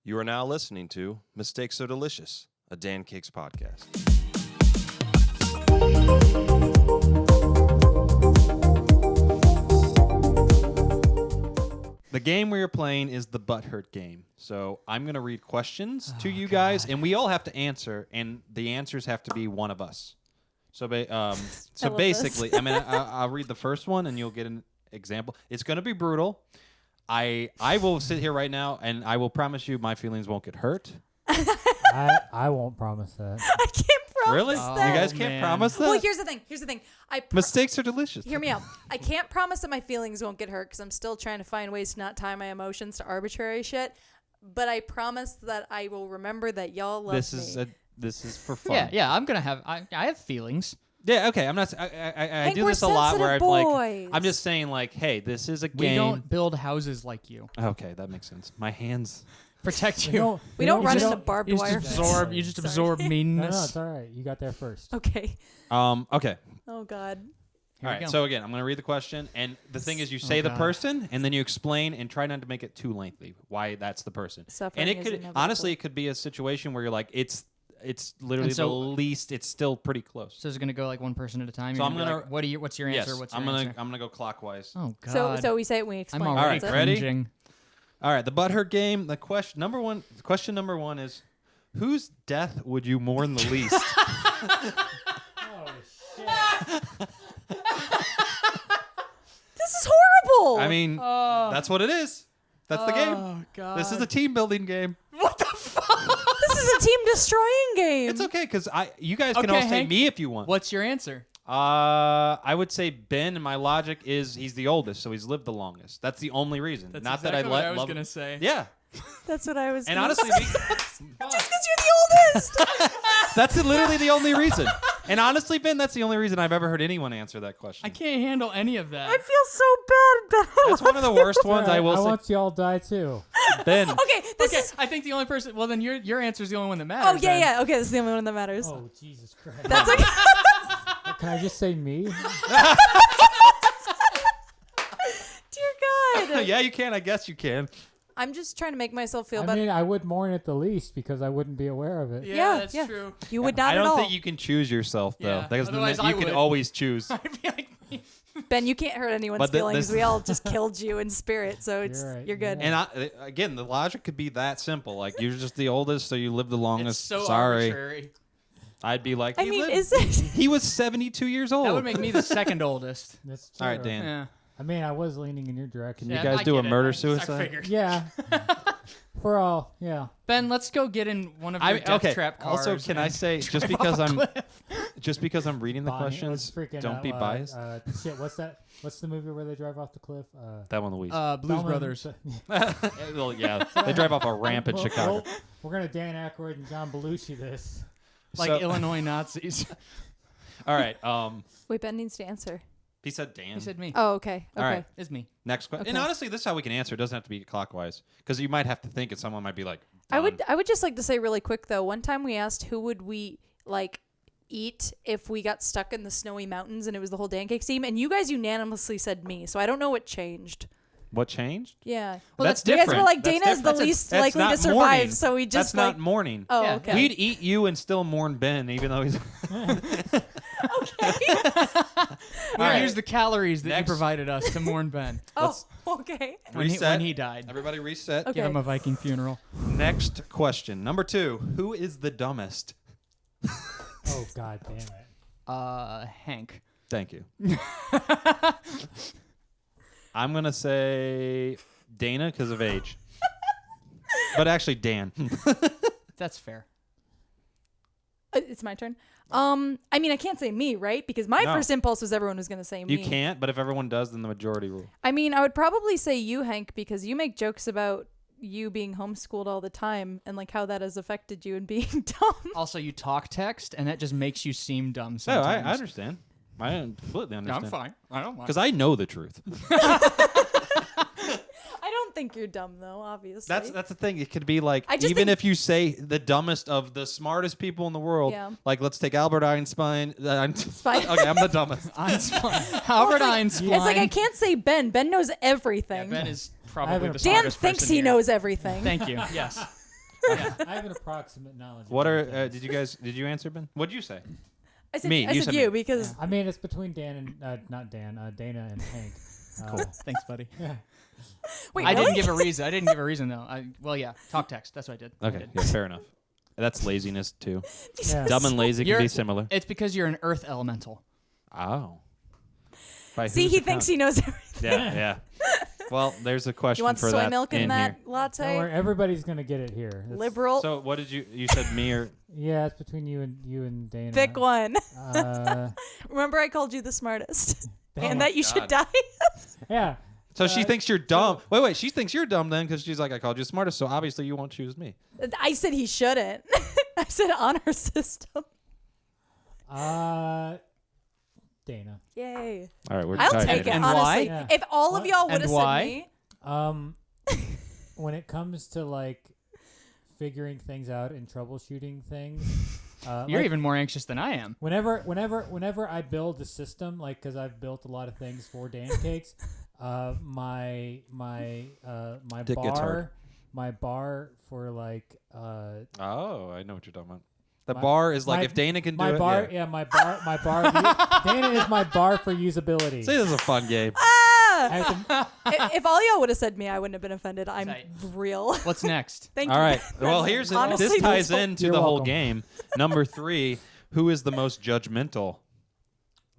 You are now listening to Mistakes So Delicious, a Dancakes podcast. The game we are playing is the Butthurt game. So I'm going to read questions to you guys, and we all have to answer, and the answers have to be one of us. So, basically, I'll read the first one, and you'll get an example. It's going to be brutal. I will sit here right now, and I will promise you my feelings won't get hurt. I won't promise that. I can't promise Really? that. You guys can't promise that? Well, here's the thing. Mistakes are delicious. Hear me out. I can't promise that my feelings won't get hurt because I'm still trying to find ways to not tie my emotions to arbitrary shit. But I promise that I will remember that y'all love me. This is for fun. Yeah. I'm gonna have. I have feelings. Yeah, okay. I'm not. I do we're this a lot where boys. I'm just saying like, hey, this is a game. We don't build houses like you. Okay, that makes sense. My hands Protect you. We don't run into barbed wire. You just absorb meanness. No, it's all right. You got there first. Okay. Okay. Oh God. All right. So again, I'm going to read the question, and the thing is, you say the person, and then you explain, and try not to make it too lengthy why that's the person. Suffering and it is could inevitable. honestly, it could be a situation where you're like, it's literally the least. It's still pretty close. So it's gonna go like one person at a time. So You're I'm gonna. Like, what's your answer? Yes, What's your I'm answer? gonna go clockwise. Oh God. So we say it when we explain. I'm it. already All right, ready? cringing. All right, the Butthurt game. The question number one is, whose death would you mourn the least? Oh shit! This is horrible. I mean, that's what it is. That's the game. Oh God. This is a team building game. What the fuck? This is a team destroying game. It's okay because you guys can all say Hank, me if you want. What's your answer? I would say Ben, and my logic is he's the oldest, so he's lived the longest. That's the only reason. That's Not exactly that what I was love gonna him. say. Yeah. That's what I was. And gonna honestly, say. Just because you're the oldest. that's literally the only reason. And honestly, Ben, that's the only reason I've ever heard anyone answer that question. I can't handle any of that. I feel so bad, Ben. That's one of the worst ones I will I say. want y'all to die too. Ben. Okay, this is. I think the only person. Well, then your answer is the only one that matters. Oh yeah. Okay, this is the only one that matters. Oh Jesus Christ! That's okay. Can I just say me? Dear God. Yeah, you can. I guess you can. I'm just trying to make myself feel I better. mean, I would mourn it the least because I wouldn't be aware of it. Yeah, that's true. You would not I at don't all. think you can choose yourself though. Yeah, Because otherwise you I can would. always choose. I'd be like me. Ben, you can't hurt anyone's But feelings. this- We all just killed you in spirit, so it's You're right, you're good. yeah. And again, the logic could be that simple. Like you're just the oldest, so you live the longest. It's so Sorry. arbitrary. I'd be like, I he mean, lived- is it? He was 72 years old. That would make me the second oldest. That's true. All right, Dan. Yeah. I mean, I was leaning in your direction. You Yeah, guys I do get a it. murder I suicide? figured. Yeah. For all, yeah. Ben, let's go get in one of your death trap cars. Also, can I and say just drive because off a I'm cliff. just because I'm reading the Bonnie, questions, what's freaking, don't be biased. Shit, what's that? What's the movie where they drive off the cliff? That one, Louise. Blues Thelma- Brothers. Well, yeah, they drive off a ramp in Chicago. We're gonna Dan Aykroyd and John Belushi this. Like So- Illinois Nazis. All right. Wait, Ben needs to answer. He said Dan. He said me. Oh, okay. All right. It's me. Next question. Okay. And honestly, this is how we can answer. It doesn't have to be clockwise because you might have to think, and someone might be like, I would done. just like to say really quick though. One time we asked who would we like eat if we got stuck in the snowy mountains, and it was the whole Dancakes team, and you guys unanimously said me. So I don't know what changed. What changed? Yeah. Well, that's You different. guys were like, That's Dana's the different. least That's likely not to survive, mourning. so we just That's like. not mourning. Oh, Yeah. okay. We'd eat you and still mourn Ben, even though he's. We right. used the calories that Next. you provided us to mourn Ben Oh, okay. when Reset. he died. Everybody reset. Okay. Give him a Viking funeral. Next question. Number 2. Who is the dumbest? Oh God damn it! Hank. Thank you. I'm going to say Dana because of age. But actually, Dan. That's fair. It's my turn. I mean, I can't say me, right? Because my No. first impulse was everyone was going to say me. You can't, but if everyone does, then the majority rule. I mean, I would probably say you, Hank, because you make jokes about you being homeschooled all the time and like how that has affected you and being dumb. Also, you talk text, and that just makes you seem dumb No, sometimes. I understand. I completely No, understand. I'm fine. I don't mind. Because I know the truth. I don't think you're dumb though, obviously. That's the thing. It could be like, I just even think- if you say the dumbest of the smartest people in the world, Yeah. like let's take Albert Einstein. fine. Okay, I'm the dumbest. Einstein. Albert Einstein. It's like I can't say Ben. Ben knows Yeah, everything. Ben is I probably haven't- the Dan smartest thinks person he here. knows everything. Thank you. Yes. I have an approximate knowledge. What of are? things. Did you answer, Ben? What'd you say? I said, Me, I you said said you me. because I mean, it's between Dan and not Dan, Dana and Hank. Cool. Thanks, buddy. Yeah. wait, I really? didn't give a reason. I didn't give a reason though. Well, yeah, talk text. That's what I did. I Okay, did. yeah, fair enough. That's laziness too. Yeah. Dumb and lazy can You're- be similar. It's because you're an Earth elemental. Oh. By See, whose he thinks account? he knows everything. Yeah, yeah. Well, there's a question You want for soy that milk in in that here. Don't latte? worry, everybody's gonna get it here. It's- Liberal. So what did you said me or Yeah, it's between you and Dana. Pick one. Uh, Remember, I called you the smartest, Dana. and that you should die. Yeah. so she Uh, thinks you're dumb. Wait, she thinks you're dumb then because she's like I called you smartest, so obviously you won't choose me. I said he shouldn't. I said honor system. Dana. Yay. All right, we're I'll tied take it, in. And honestly. why? Yeah. If all of What? y'all would And have why? said me, When it comes to like figuring things out and troubleshooting things, You're like, even more anxious than I am. whenever I build a system, like because I've built a lot of things for Dancakes, my Dick gets hard. bar for like Oh, I know what you're talking about. The My- bar is like my- if Dana can do my it. bar, yeah. my bar. Dana is my bar for usability. See, this is a fun game. ah! I have to- If all y'all would have said me, I wouldn't have been offended. I'm Tight. real. What's next? Thank All you. right. Well, That's- here's honestly, this ties that's all- into You're the whole welcome. game. Number 3, who is the most judgmental?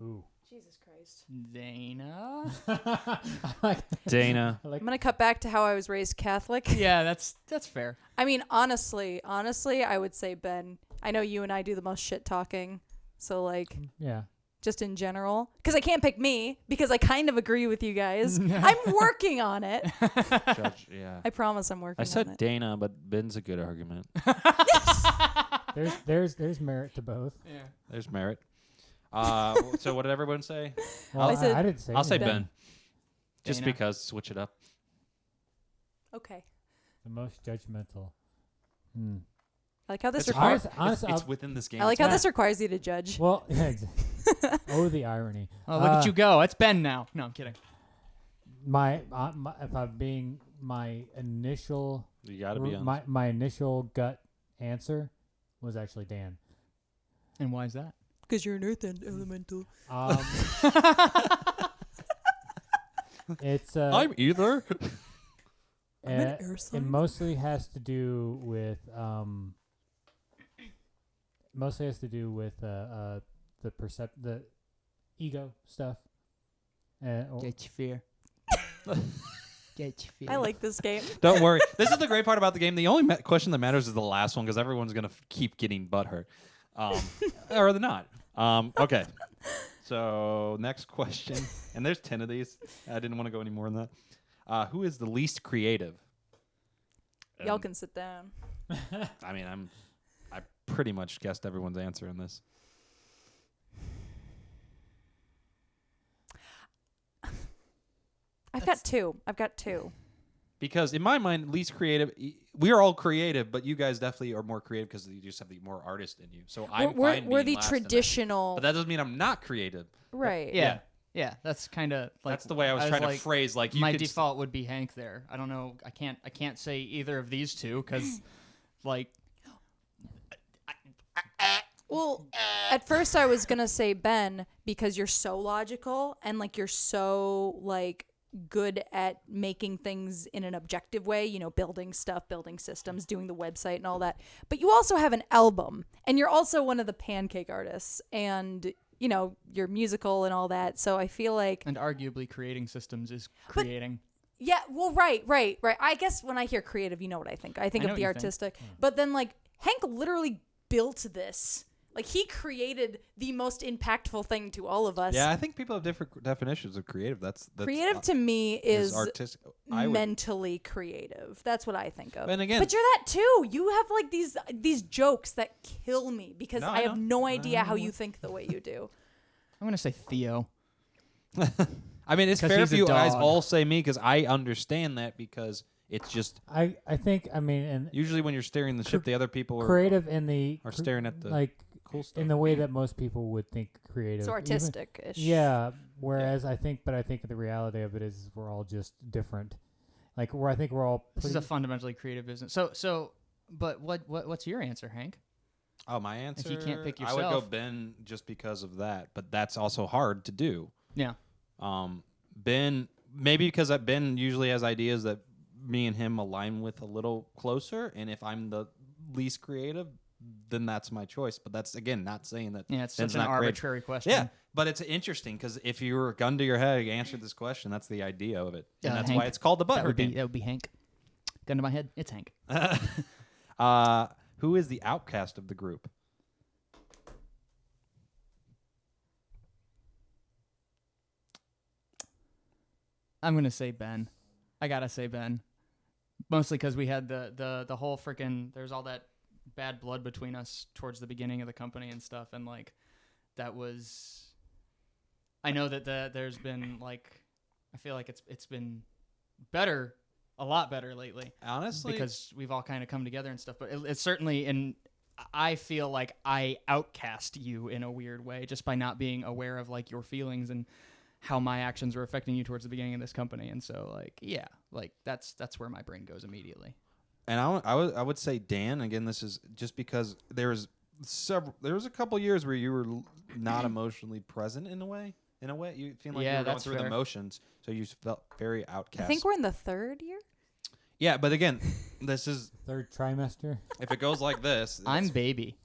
Ooh. Jesus Christ. Dana. I like, Dana. I like I'm gonna cut back to how I was raised Catholic. Yeah, that's fair. I mean, honestly, I would say Ben. I know you and I do the most shit talking, so like, yeah. just in general, because I can't pick me because I kind of agree with you guys. I'm working on it. Judge, yeah. I promise I'm working I on said it. Dana, but Ben's a good argument. There's merit to both. Yeah. There's merit. So what did everyone say? Well, I said- I didn't say. I'll say anything. Ben. Just Dana. because. Switch it up. Okay. The most judgmental. I like how this It's requires. hard. Honestly, It's within this game. I like how Yeah. this requires you to judge. Well, oh, the irony. Oh, look at you go. It's Ben now. No, I'm kidding. My if I'm being my initial You got to be on. my initial gut answer was actually Dan. And why is that? Because you're an earth elemental. It's I'm either. I'm an air it sign. mostly has to do with the ego stuff. Get fear. Get fear. I like this game. Don't worry. This is the great part about the game. The only question that matters is the last one because everyone's gonna keep getting butthurt, or they're not. Okay. So next question, and there's 10 of these. I didn't want to go any more than that. Who is the least creative? Y'all can sit down. I mean, I pretty much guessed everyone's answer in this. I've got two. Because in my mind, least creative, we are all creative, but you guys definitely are more creative because you just have the more artist in you. So I'm fine We're being the last in that. traditional, But that doesn't mean I'm not creative. right? Yeah. Yeah, that's kind of like That's the way I was trying to phrase. Like you my could default would be Hank there. I don't know. I can't say either of these two because like Well, at first I was gonna say Ben because you're so logical and like you're so like good at making things in an objective way, you know, building stuff, building systems, doing the website and all that. But you also have an album and you're also one of the Pancake artists and you know, you're musical and all that. So I feel like and arguably creating systems is creating. yeah, well right. I guess when I hear creative, you know what I think. I think know of what the you think. artistic. But then like Hank literally built this. Like he created the most impactful thing to all of us. Yeah, I think people have different definitions of creative. That's Creative to me is artistic. mentally creative. That's what I think of. And again- but you're that too. You have like these jokes that kill me because No, I I have know. no idea how you think the way you do. I'm gonna say Theo. I mean, it's 'Cause fair he's if a you guys dog. all say me because I understand that because it's just I think I mean and usually when you're steering the ship, the other people creative in the are staring at the like cool stuff. in the way that most people would think creative. So Even- artistic-ish. Yeah. Whereas I think the reality of it is we're all just different. Like where I think we're all This is a fundamentally creative business. So But what's your answer, Hank? Oh, my answer. If you can't pick I would go yourself. Ben just because of that, but that's also hard to do. Yeah. Ben, maybe because Ben usually has ideas that me and him align with a little closer, and if I'm the least creative, then that's my choice. But that's, again, not saying that Yeah, it's Ben's such an not creative. arbitrary question. Yeah, but it's interesting because if you were a gun to your head, you answered this question. That's the idea of it, and that's Hank, why it's called the that Butthurt game. would be Hank. Gun to my head, it's Hank. Who is the outcast of the group? I'm gonna say Ben. I gotta say Ben, mostly because we had the whole freaking. There's all that bad blood between us towards the beginning of the company and stuff, and like that was. I know that there's been like, I feel like it's been better, a lot better lately. Honestly, because we've all kind of come together and stuff. But it's certainly, and I feel like I outcast you in a weird way just by not being aware of like your feelings and how my actions were affecting you towards the beginning of this company. And so like, yeah, like that's where my brain goes immediately. And I would say Dan. Again, this is just because there was a couple years where you were not emotionally present in a way. In a way, you feel like you were going through the motions, so you felt very outcast. I think we're in the 3rd year. Yeah, but again, this is 3rd trimester. if it goes like this. I'm baby.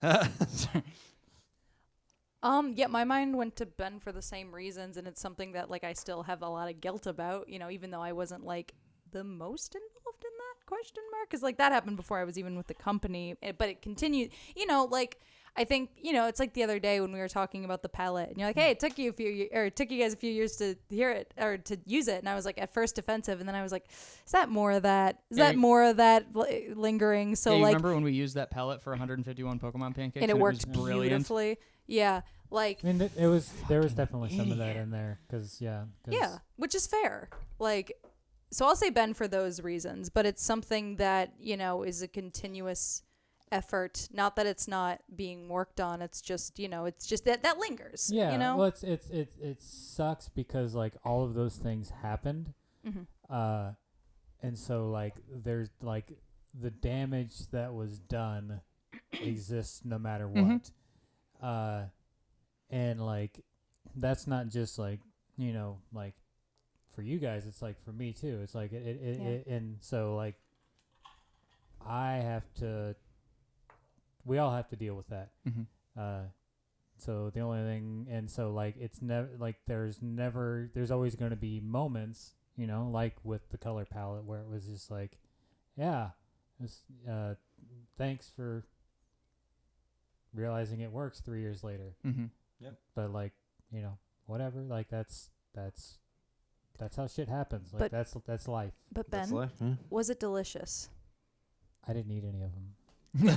Yeah, my mind went to Ben for the same reasons, and it's something that like I still have a lot of guilt about, you know, even though I wasn't like the most involved in that question mark, because like that happened before I was even with the company, but it continued, you know, like I think, you know, it's like the other day when we were talking about the palette, and you're like, hey, it took you guys a few years to hear it or to use it, and I was like at first defensive, and then I was like, is that more of that? Is that more of that lingering? So yeah, you like, remember when we used that palette for 151 Pokemon pancakes, and it worked was brilliant. beautifully. Yeah, like I mean, there was definitely some of that in there, because yeah, which is fair. Like, so I'll say Ben for those reasons, but it's something that, you know, is a continuous effort. Not that it's not being worked on. It's just, you know, it's just that lingers. Yeah, you know. well, it sucks because like all of those things happened, and so like there's like the damage that was done exists no matter what, and like that's not just like, you know, like for you guys, it's like for me too. It's like it and so like we all have to deal with that. So the only thing, and so like it's never like there's always going to be moments, you know, like with the color palette where it was just like, yeah, thanks for realizing it works 3 years later. Yep. But like, you know, whatever, like that's how shit happens. Like But- that's life. But That's Ben, life, yeah. was it delicious? I didn't eat any of them.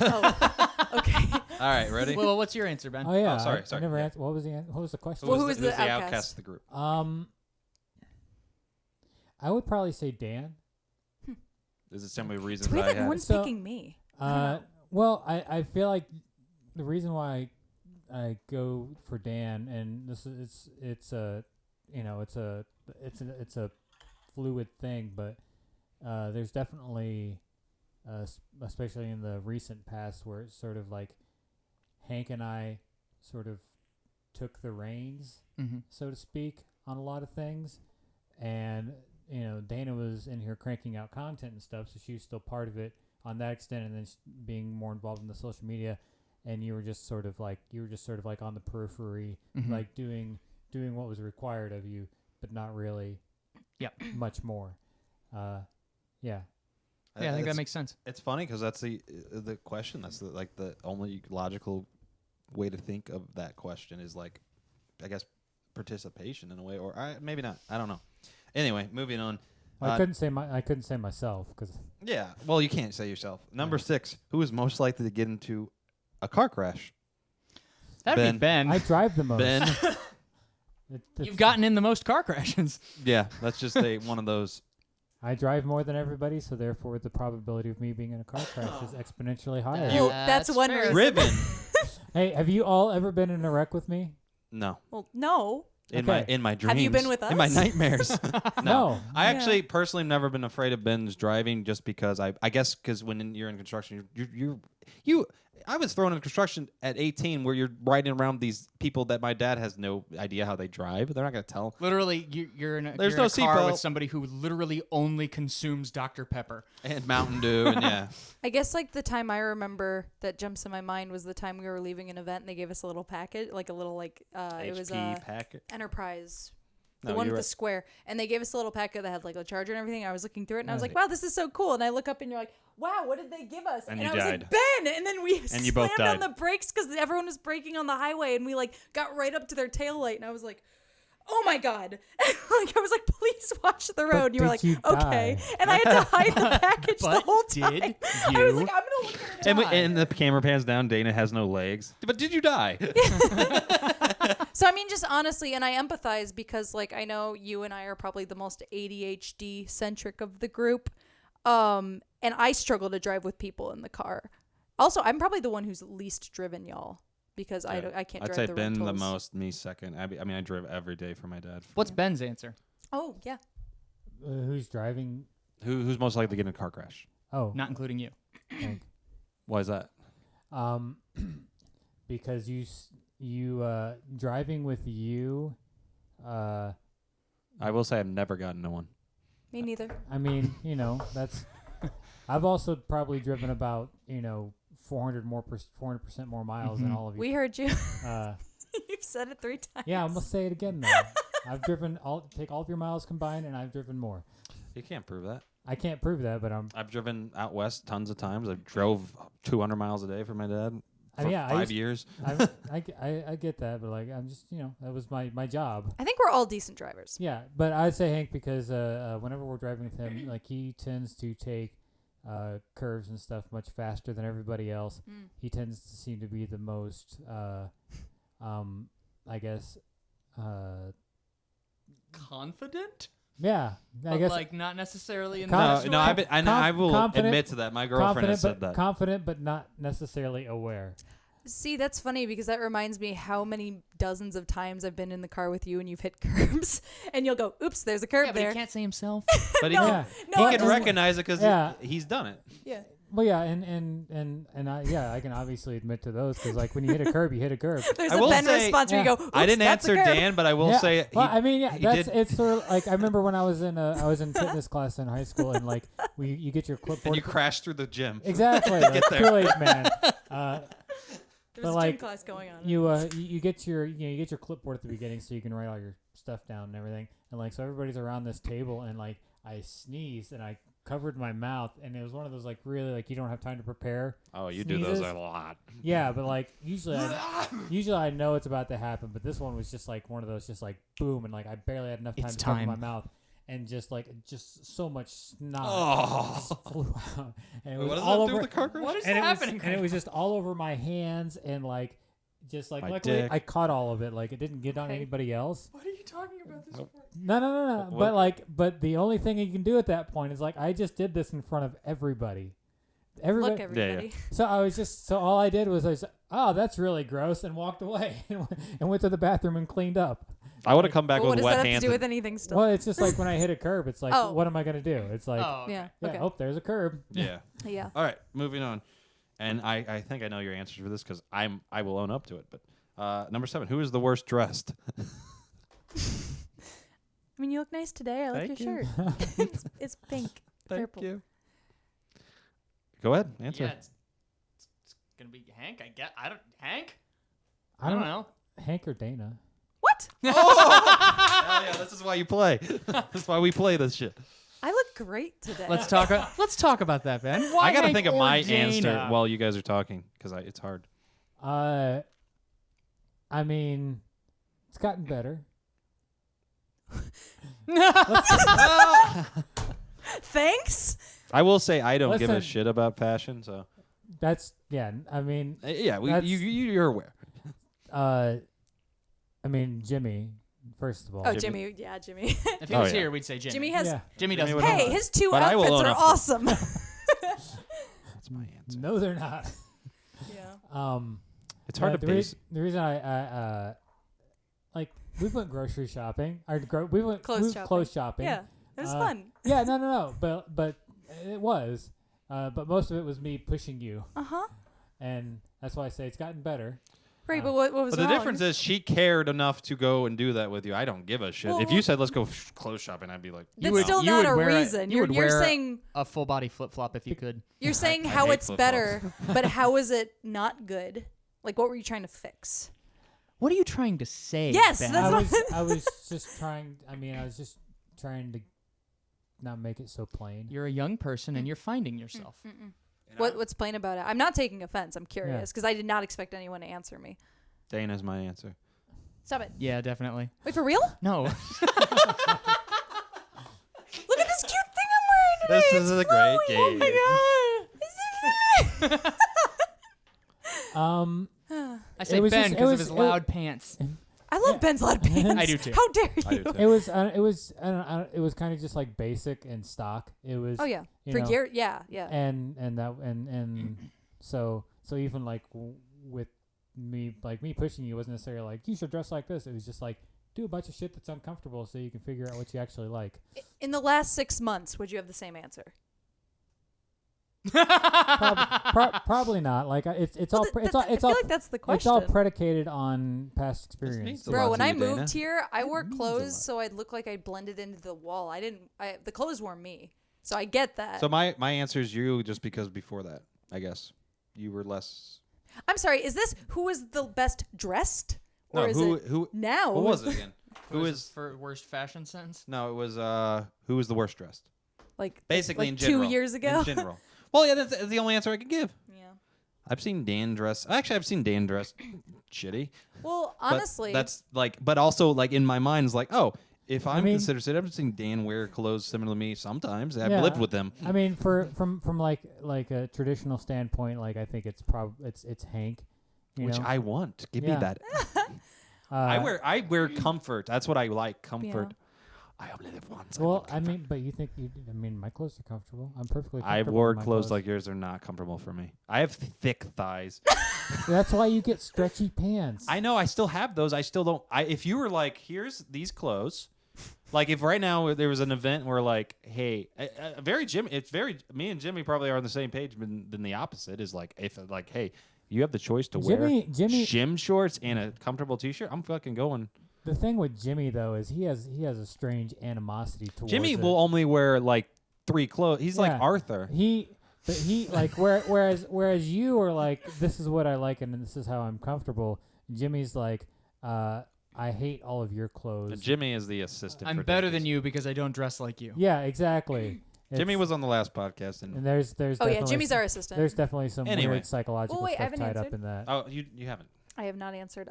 Oh, okay. All right, ready? Well, what's your answer, Ben? Oh yeah, sorry, I never yeah. answered. What was the question? Well, who's who is the outcast? outcast of the group? I would probably say Dan. Is it some of the It's reasons weird I that no had? one's picking me. Well, I feel like the reason why I go for Dan, and this is it's a fluid thing, but there's definitely especially in the recent past where it's sort of like Hank and I sort of took the reins, so to speak, on a lot of things, and you know, Dana was in here cranking out content and stuff, so she was still part of it on that extent, and then being more involved in the social media, and you were just sort of like on the periphery, like doing what was required of you, but not really much more. Yeah, I think that makes sense. It's funny because that's the question. That's the only logical way to think of that question is like, I guess, participation in a way, or maybe not. I don't know. Anyway, moving on. I couldn't say myself because Yeah, well, you can't say yourself. Number 6, who is most likely to get into a car crash? That'd be Ben. I drive the most. Ben. You've gotten in the most car crashes. Yeah, that's just one of those. I drive more than everybody, so therefore the probability of me being in a car crash is exponentially higher. Well, that's one fair. reason. Driven. Hey, have you all ever been in a wreck with me? No. Well, no. In Okay. my dreams. Have you been with us? In my nightmares. No. I actually personally have never been afraid of Ben's driving, just because I guess because when you're in construction, you I was thrown in construction at 18 where you're riding around these people that my dad has no idea how they drive. They're not going to tell. Literally, you're in a, There's you're in no a car seatbelt. with somebody who literally only consumes Dr. Pepper. And Mountain Dew and yeah. I guess like the time I remember that jumps in my mind was the time we were leaving an event and they gave us a little package, like a little like it was HP packet. Enterprise. The No, one you're with the right. square. And they gave us a little packet that had like a charger and everything. I was looking through it and I was Nice. like, wow, this is so cool. And I look up and you're like, wow, what did they give us? And I you was died. like, Ben! And then we And you both slammed on died. the brakes because everyone was braking on the highway and we like got right up to their tail light and I was like, oh my God. And, like I was like, please watch the road. But And you were like, did you okay. die? And I had to hide the package the But whole time. did I was you like, I'm gonna look at it. And the camera pans down. Dana has no legs. But did you die? So I mean, just honestly, and I empathize because like I know you and I are probably the most ADHD centric of the group, and I struggle to drive with people in the car. Also, I'm probably the one who's least driven, y'all, because I can't I'd drive say the Ben rentals. the most, me second. I mean, I drove every day for my dad. What's Ben's answer? Oh yeah, Who's driving? Who's most likely to get in a car crash? Oh, Not including you. Hank. Why is that? Because you driving with you. I will say I've never gotten into one. me neither. I mean, that's. I've also probably driven about 400% more miles than Mhm. all of you. We heard you. Uh, You've said it 3 times. yeah, I'm gonna say it again though. I've driven take all of your miles combined, and I've driven more. You can't prove that. I can't prove that, but I've driven out west tons of times. I drove 200 miles a day for my dad I for mean, yeah, 5 years. I get that, but like I'm just that was my job. I think we're all decent drivers. Yeah, but I'd say Hank because whenever we're driving with him, like he tends to take curves and stuff much faster than everybody else. Mm. He tends to seem to be the most, I guess, Confident? yeah, I But guess like not necessarily in Con- the No, I will confident- admit to that. My girlfriend has said that. confident, but not necessarily aware. See, that's funny because that reminds me how many dozens of times I've been in the car with you and you've hit curbs and you'll go, oops, there's a curb Yeah, but there. he can't say himself. But No, Yeah. no, he can just- recognize it because Yeah. he's done it. Yeah. Well, yeah, and I can obviously admit to those because like when you hit a curb, you hit a curb. There's I a will Ben say- response where you Yeah. go, oops, I didn't that's a answer curb. Dan, but I will Yeah. say Well, I mean, he that's did. it's sort of like I remember when I was in fitness class in high school, and like you get your clipboard. and you crashed through the gym. Exactly, like there. Kool-Aid man. There But, was a gym like, class going on. You get your clipboard at the beginning so you can write all your stuff down and everything, and like so everybody's around this table, and like I sneezed and I covered my mouth, and it was one of those like really like you don't have time to prepare. Oh, you do those Sneezes. a lot. Yeah, but like usually I know it's about to happen, but this one was just like one of those just like boom, and like I barely had enough time It's to cover time. my mouth, and just so much snot Oh. just flew out, and it was What does all that do over. with the car crash? What is and happening? and it was just all over my hands, and like just like My luckily dick. I caught all of it. Like it didn't get on Okay. anybody else. What are you talking about this Nope. for? No. What? But the only thing you can do at that point is like I just did this in front of everybody. Everybody. Look, everybody. So I was just so all I did was I said, "Oh, that's really gross," and walked away and went to the bathroom and cleaned up. I would have come back But what with does wet that have hands. to do with and- anything still? Well, it's just like when I hit a curb, it's like, Oh. what am I gonna do? It's like, Oh, okay. Yeah. yeah, Okay. oh, there's a curb. yeah. Yeah. All right, moving on. And I think I know your answers for this because I will own up to it. But number 7, who is the worst dressed? I mean, you look nice today. I like Thank your you. shirt. it's pink. Thank Purple. you. Go ahead, answer. Yeah, it's gonna be Hank. I get. Hank. I don't know. Hank or Dana. What? Hell yeah, this is why you play. That's why we play this shit. I look great today. Let's talk. Let's talk about that, Ben. Why I gotta Hank think of or my Dana? answer while you guys are talking because it's hard. I mean, it's gotten better. Thanks. I will say I don't give a Listen. shit about fashion, so That's yeah. I mean, yeah, That's- you're aware. I mean Jimmy. First of all, Oh, Jimmy. Jimmy. Yeah, Jimmy. If he Oh, was yeah. here, we'd say Jimmy. Jimmy has. yeah. Jimmy Jimmy doesn't. would Hey, know. his 2 But I will outfits own are up to it. awesome. That's my answer. No, they're not. yeah. It's hard to the base. The reason I like we went grocery shopping. We went clothes shopping. Yeah, it was fun. Yeah, no. But it was. But most of it was me pushing you. And that's why I say it's gotten better. Right, but what was But the wrong? difference is she cared enough to go and do that with you. I don't give a shit. Well, if you said let's go clothes shopping, I'd be like, That's still not a reason. You would You're wear saying a full body flip flop if you could. you're saying I how hate it's flip-flops. better, but how is it not good? Like, what were you trying to fix? What are you trying to say? Yes, Ben? that's I was just trying. I mean, I was just trying to not make it so plain. You're a young person and you're finding yourself. What's plain about it? I'm not taking offense. I'm curious because I did not expect anyone to answer me. Dana's my answer. Stop it. Yeah, definitely. Wait, for real? No. Look at this cute thing I'm wearing today. This is a great game. Oh my god. I say was Ben just- it because of was- his it- loud pants. I love Ben's loud pants. I do too. How dare you? I do too. It was I don't, it was kind of just like basic and stock. It was Oh yeah, you for know, year, yeah. and so even like with me pushing you wasn't necessarily like you should dress like this. It was just like do a bunch of shit that's uncomfortable so you can figure out what you actually like. In the last 6 months, would you have the same answer? Probably not. Like it's all I feel like that's the question. it's all predicated on past experience. means a Bro, lot when to I you, Dana. moved here, I wore means a clothes lot. so I'd look like I blended into the wall. The clothes wore me. So I get that. So my answer is you just because before that, I guess. You were less... I'm sorry, is this who was the best dressed? Or No, is who, it who, now? what was it again? Who was is... for worst fashion sense? No, it was, who was the worst dressed? Like Basically like in general. 2 years ago? In general. Well, yeah, that's the only answer I could give. Yeah. I've seen Dan dress... Actually, I've seen Dan dress shitty. Well, But honestly, that's like... But also, like, in my mind, it's like, oh... If I'm mean- considered city, I've seen Dan wear clothes similar to me sometimes. I've Yeah. lived with them. I mean, from like a traditional standpoint, like I think it's it's Hank, Which know? I want. Give Yeah. me that. I wear comfort. That's what I like. Comfort. I only live once. Well, I mean, but you think I mean, my clothes are comfortable. I'm perfectly comfortable. I wore in my clothes like yours are not comfortable for me. I have thick thighs. That's why you get stretchy pants. I know. I still have those. I still don't. If you were like, here's these clothes. Like if right now there was an event where like, hey, me and Jimmy probably are on the same page, than the opposite is like, if like, hey, you have the choice to wear Jimmy, gym shorts and a comfortable t-shirt, I'm fucking going. the thing with Jimmy though is he has a strange animosity towards Jimmy it. will only wear like 3 clothes. He's like Yeah. Arthur. But he like whereas you are like, this is what I like and this is how I'm comfortable. Jimmy's like, I hate all of your clothes. Jimmy is the assistant. I'm for better Dancakes. than you because I don't dress like you. Yeah, exactly. Jimmy It's- was on the last podcast, and and there's oh yeah, definitely Jimmy's some, our assistant. There's definitely some Anyway. weird psychological Well, wait, I stuff haven't tied up answered. in that. oh, you haven't. I have not answered.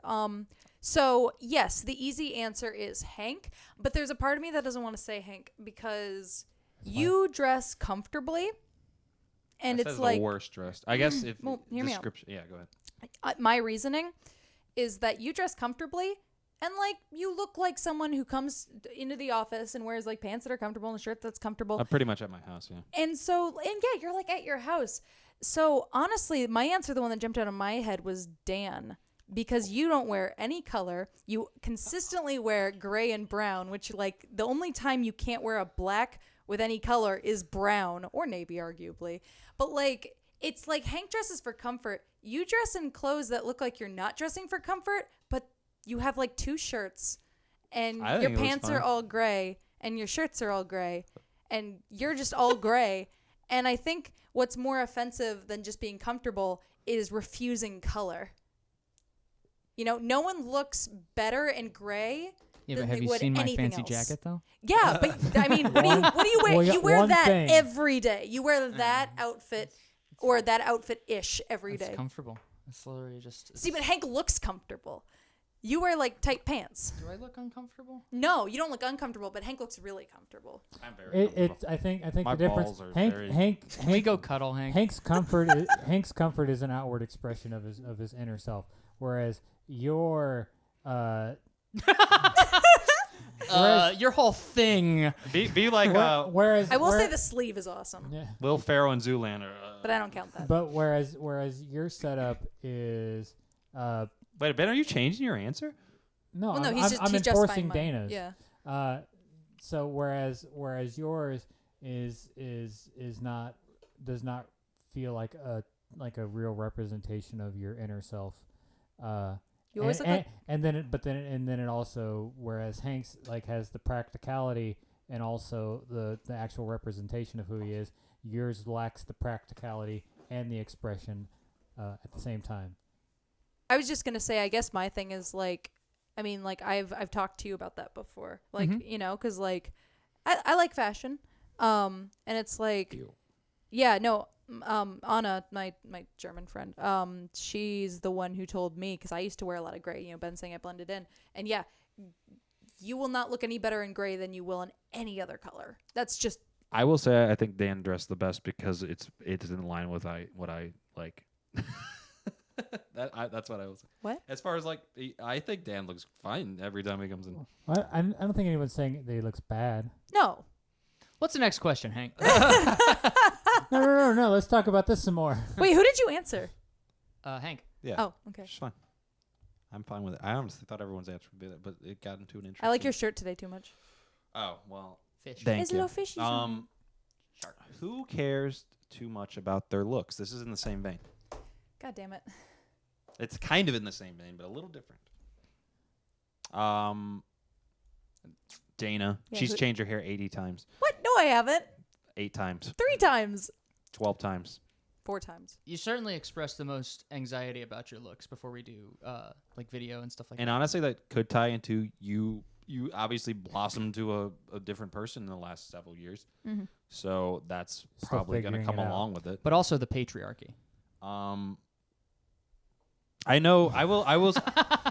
So yes, the easy answer is Hank, but there's a part of me that doesn't want to say Hank because you dress comfortably, and I it's said like the worst dressed. I guess if Well, hear me out. description. Yeah, go ahead. my reasoning is that you dress comfortably and like you look like someone who comes into the office and wears like pants that are comfortable and a shirt that's comfortable. I'm pretty much at my house. Yeah. And yeah, you're like at your house. So honestly, my answer, the one that jumped out of my head was Dan, because you don't wear any color. You consistently wear gray and brown, which like the only time you can't wear a black with any color is brown or navy, arguably. But like, it's like Hank dresses for comfort. You dress in clothes that look like you're not dressing for comfort, but you have like 2 shirts and I your think it was pants fine. are all gray and your shirts are all gray and you're just all gray. And I think what's more offensive than just being comfortable is refusing color. You know, no one looks better in gray. Yeah, than but have they you would seen my anything fancy else. jacket though? Yeah, but I mean, what do you wear? Well, yeah, You wear one that thing. every day. You wear that outfit or that outfit-ish every It's day. comfortable. It's literally just. See, but Hank looks comfortable. You wear like tight pants. Do I look uncomfortable? No, you don't look uncomfortable, but Hank looks really comfortable. I'm very It's I think My the difference. balls are Hank very- Hank Can we go cuddle, Hank? Hank's comfort Hank's comfort is an outward expression of his inner self, whereas your Your whole thing. Be like whereas I will say the sleeve is awesome, yeah, Will Ferrell and Zoolander. but I don't count that. but whereas your setup is Wait, Ben, are you changing your answer? No, Well, no, I'm, he's I'm justifying enforcing mine. Dana's. Yeah. So whereas yours is not does not feel like a real representation of your inner self. You always look like and then it also, whereas Hank's like has the practicality and also the actual representation of who he is, yours lacks the practicality and the expression at the same time. I was just gonna say, I guess my thing is like, I mean, like I've talked to you about that before, like you know, because like I like fashion, and it's like, yeah, no, Anna, my German friend, she's the one who told me, because I used to wear a lot of gray. You know, Ben saying I blended in, and yeah, you will not look any better in gray than you will in any other color. That's just. I will say I think Dan dressed the best because it's in line with what I like. That's what I was. What? As far as like, I think Dan looks fine every time he comes in. I don't think anyone's saying that he looks bad. No. What's the next question, Hank? No. Let's talk about this some more. Wait, who did you answer? Hank. Yeah. Oh, okay. It's fine. I'm fine with it. I honestly thought everyone's answer would be that, but it got into an interesting. I like your shirt today too much. Oh well. Fish. Thank There's you. a little fishy. Shark. Who cares too much about their looks? This is in the same vein. God damn it. It's kind of in the same vein, but a little different. Dana, Yeah, she's who- changed her hair 80 times. What? No, I haven't. 8 times. 3 times. 12 times. 4 times. You certainly express the most anxiety about your looks before we do like video and stuff like And that. honestly, that could tie into you. You obviously blossomed to a different person in the last several years. Mm-hmm. So that's Still probably going to figuring come it out. along with it. But also the patriarchy. I know. I will.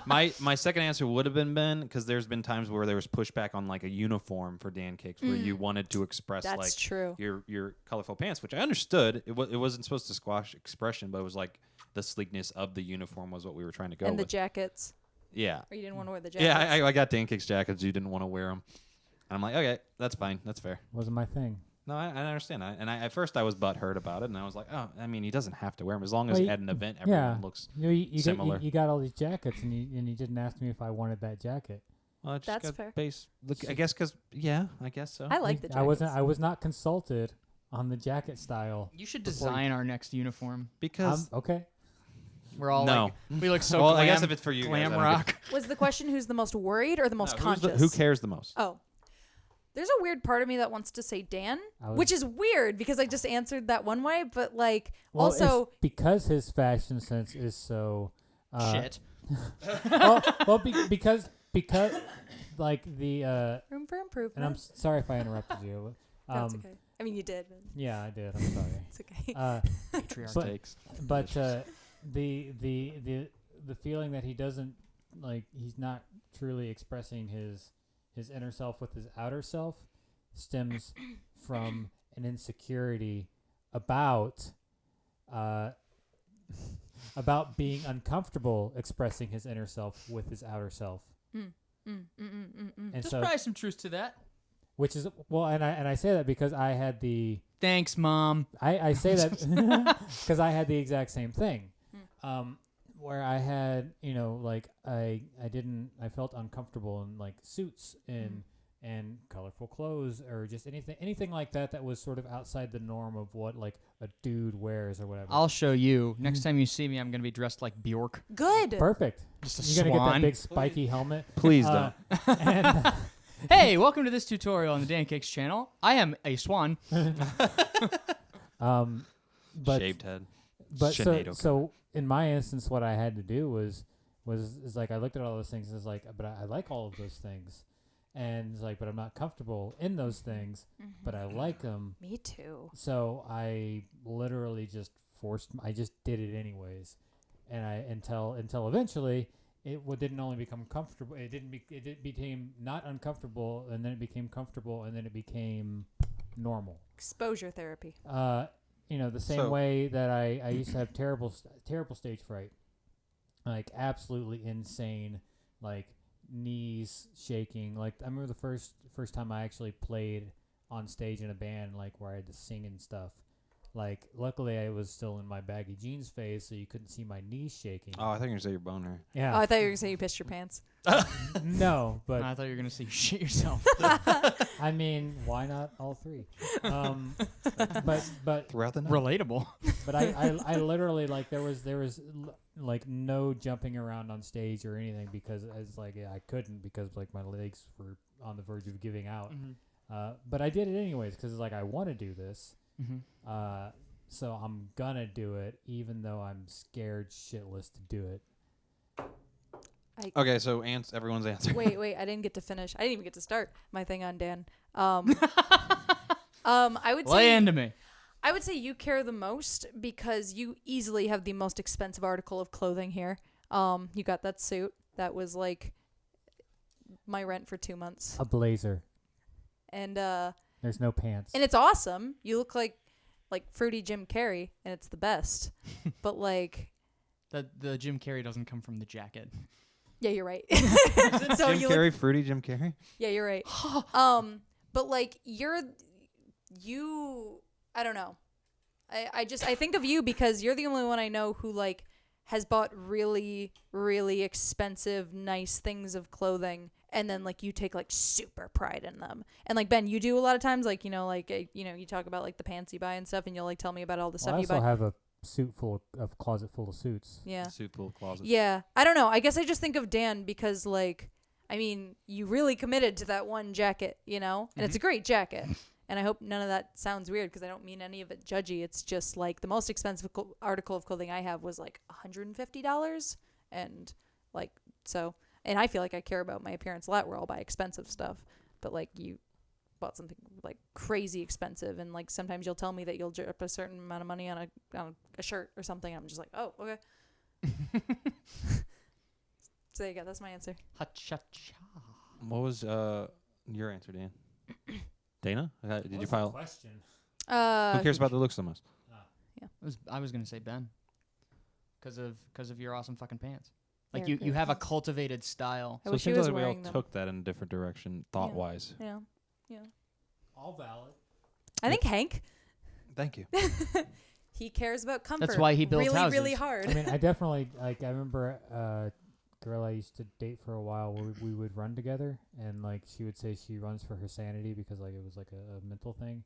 My second answer would have been Ben, because there's been times where there was pushback on like a uniform for Dancakes where you wanted to express That's like true. your colorful pants, which I understood. It wasn't supposed to squash expression, but it was like the sleekness of the uniform was what we were trying to go And the with. jackets. Yeah. Or you didn't want to wear the jackets. Yeah, I got Dancakes jackets. You didn't want to wear them. I'm like, okay, that's fine. That's fair. Wasn't my thing. No, I understand. At first I was butthurt about it, and I was like, oh, I mean, he doesn't have to wear them as long as Well, at an event yeah. everyone looks. You similar. you got all these jackets, and you didn't ask me if I wanted that jacket. Well, I just That's got fair. Look, I guess because I guess so. I like the jackets. I was not consulted on the jacket style. You should Before design our next uniform. because Okay. We're all No. like, we look so well, glam, I guess if it's for you, glam guys, I don't rock. Was the question who's the most worried or the most give- conscious? who cares the most? Oh. There's a weird part of me that wants to say Dan, I was- which is weird because I just answered that one way, but like Well, also it's because his fashion sense is so Shit. because like the room for improvement. and I'm sorry if I interrupted you. That's okay. I mean, you did. But Yeah, I did. I'm sorry. it's okay. Patriarchy. but- Takes. But the feeling that he doesn't he's not truly expressing his inner self with his outer self stems from an insecurity about being uncomfortable expressing his inner self with his outer self. And There's so, probably some truth to that. which is and I say that because I had the Thanks, Mom. I say that because I had the exact same thing, where I had I felt uncomfortable in like suits and colorful clothes or just anything like that was sort of outside the norm of what like a dude wears or whatever. I'll show you. Next time you see me, I'm going to be dressed like Bjork. Good. Perfect. Just a You're gonna get that swan. big spiky helmet. Please don't. And Hey, welcome to this tutorial on the Dancakes channel. I am a swan. but Shaved head. But Sinead so in my instance, what I had to do was like I looked at all those things. And it's like, but I like all of those things, and it's like, but I'm not comfortable in those things. But I like them. Me too. So I literally just I just did it anyways, and until eventually didn't only become comfortable. It became not uncomfortable, and then it became comfortable, and then it became normal. Exposure therapy. The same So- way that I used to have terrible stage fright, like absolutely insane, like knees shaking. Like I remember the first time I actually played on stage in a band, like where I had to sing and stuff. Like, luckily I was still in my baggy jeans phase, so you couldn't see my knees shaking. Oh, I think you're going to say your boner. Yeah. Oh, I thought you were gonna say you pissed your pants. No, but I thought you were gonna say you shit yourself. I mean, why not all three? But Throughout the night. Relatable. But I literally, like, there was like no jumping around on stage or anything because it's like I couldn't because like my legs were on the verge of giving out. But I did it anyways because like I want to do this. So I'm gonna do it even though I'm scared shitless to do it. Okay, so everyone's answer. Wait, I didn't get to finish. I didn't even get to start my thing on Dan. I would Lay say into me. I would say you care the most because you easily have the most expensive article of clothing here. You got that suit that was like my rent for 2 months. A blazer. And There's no pants. and it's awesome. You look like fruity Jim Carrey, and it's the best. But like, The Jim Carrey doesn't come from the jacket. yeah, you're right. So Jim Carrey, fruity Jim Carrey? Yeah, you're right. But like I don't know. I think of you because you're the only one I know who like has bought really, really expensive, nice things of clothing, and then like you take like super pride in them. And like Ben, you do a lot of times, like you talk about like the pants you buy and stuff, and you'll like tell me about all the stuff I you buy. also have a closet full of suits. Yeah. Suit full closet. Yeah. I don't know. I guess I just think of Dan because like, I mean, you really committed to that one jacket, and it's a great jacket. And I hope none of that sounds weird because I don't mean any of it judgy. It's just like the most expensive article of clothing I have was like $150. And like, so, and I feel like I care about my appearance a lot where I'll buy expensive stuff. But like you bought something like crazy expensive. And like sometimes you'll tell me that you'll drop a certain amount of money on a shirt or something. I'm just like, oh, okay. So there you go. That's my answer. Ha-cha-cha. What was your answer, Dan? Dana? Did you file? Question. Who cares about the looks the most? I was gonna say Ben, because of your awesome fucking pants. Like They're you great have a pants. cultivated style. I So it wish he seems was like we all wearing them. took that in a different direction, thought-wise. Yeah. All valid. I think Hank, Thank you. he cares about comfort. That's why he builds really, houses. really hard. I mean, I definitely like. I remember a girl I used to date for a while where we would run together, and like she would say she runs for her sanity because like it was like a mental thing,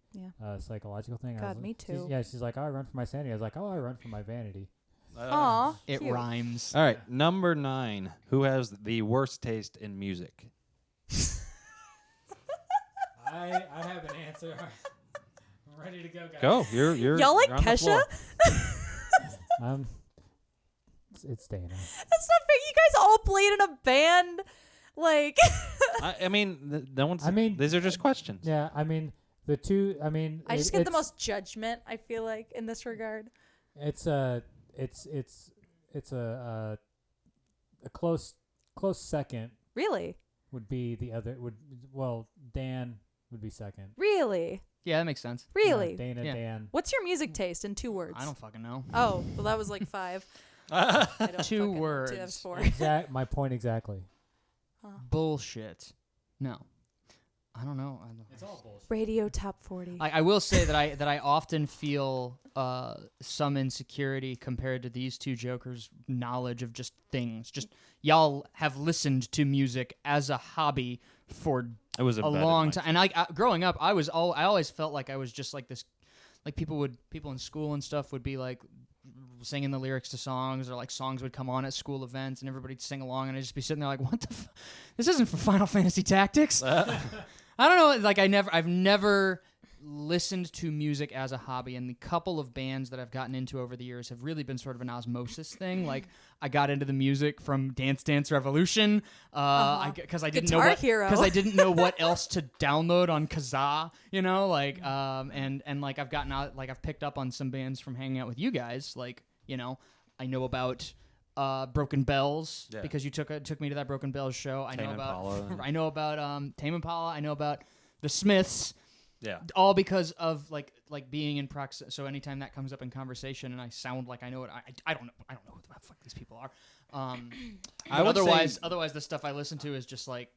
psychological thing. God, me too. She's like, oh, I run for my sanity. I was like, oh, I run for my vanity. Aw, It cute. rhymes. All right, number 9. Who has the worst taste in music? I have an answer. I'm ready to go, guys. Go. You're Y'all like you're on the Kesha? floor. It's Dana. That's not fair. You guys all played in a band. Like, I mean, no one's. I mean, these are just questions. Yeah, I mean the two. I mean, I just get the most judgment. I feel like in this regard. It's a close second Really, would be the other Dan would be second. really, Yeah, that makes sense. really. Dana, Yeah. Dan. What's your music taste in 2 words? I don't fucking know. Oh, well, that was like 5. I don't 2 fucking know. words. That was 4. My point exactly. Bullshit. No. I don't know. It's all bullshit. Radio Top 40. I will say that I often feel some insecurity compared to these two jokers' knowledge of just things. Just y'all have listened to music as a hobby for It was a long time. And I growing up, I always felt like I was just like this. Like people in school and stuff would be like singing the lyrics to songs, or like songs would come on at school events and everybody'd sing along, and I'd just be sitting there like, what the this isn't for Final Fantasy Tactics. I don't know, like I've never listened to music as a hobby, and the couple of bands that I've gotten into over the years have really been sort of an osmosis thing. Like I got into the music from Dance Dance Revolution because I didn't Guitar Hero. because I didn't know what else to download on Kazaa, and like I've gotten out, like I've picked up on some bands from hanging out with you guys, like, I know about Broken Bells because you took me to that Broken Bells show. I know about Tame Impala. I know about the Smiths. Yeah. All because of like being in proximity. So anytime that comes up in conversation and I sound like I know it, I don't know who the fuck these people are. Otherwise the stuff I listen to is just like,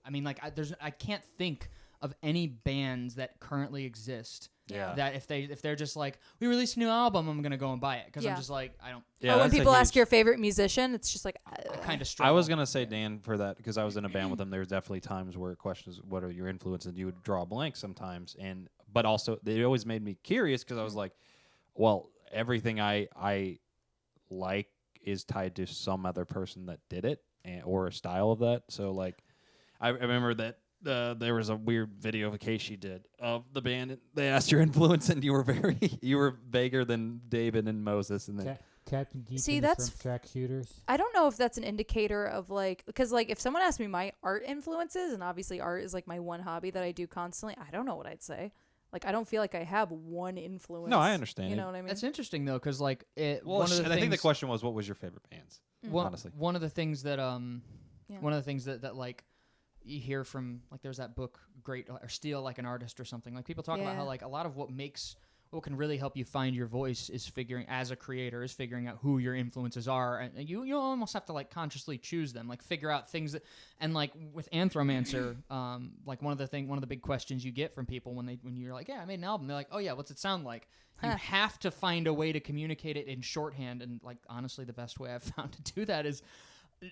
I can't think of any bands that currently exist Yeah. That if they're just like, we released a new album, I'm gonna go and buy it because Yeah. I'm just like, I don't. Yeah, or when that's a people ask huge- your favorite musician, it's just like I kind of I struggle. was gonna say Dan for that because I was in a band with them. There's definitely times where questions, what are your influences? And you would draw a blank sometimes, but also they always made me curious because I was like, well, everything I like is tied to some other person that did it or a style of that. So like, I remember that there was a weird video of a case she did of the band. And they asked your influence, and you were vaguer than David and Moses, and then. Captain Geek See, and the that's- Shrimp Shack Shooters. I don't know if that's an indicator of like, because like if someone asked me my art influences, and obviously art is like my one hobby that I do constantly, I don't know what I'd say. Like I don't feel like I have one influence. No, I understand. You know what I mean? That's interesting though, because like Well, one of the I think the things- question was, what was your favorite bands? Honestly. One of the things that Yeah. one of the things that like you hear from, like, there's that book Great or Steal Like an Artist or something, like people talk about how Yeah. like a lot of what can really help you find your voice is figuring out who your influences are, and you almost have to like consciously choose them, like figure out things that, and like with Anthromancer, like one of the big questions you get from people when you're like, yeah, I made an album, they're like, oh yeah, what's it sound like? You have to find a way to communicate it in shorthand, and like honestly the best way I've found to do that is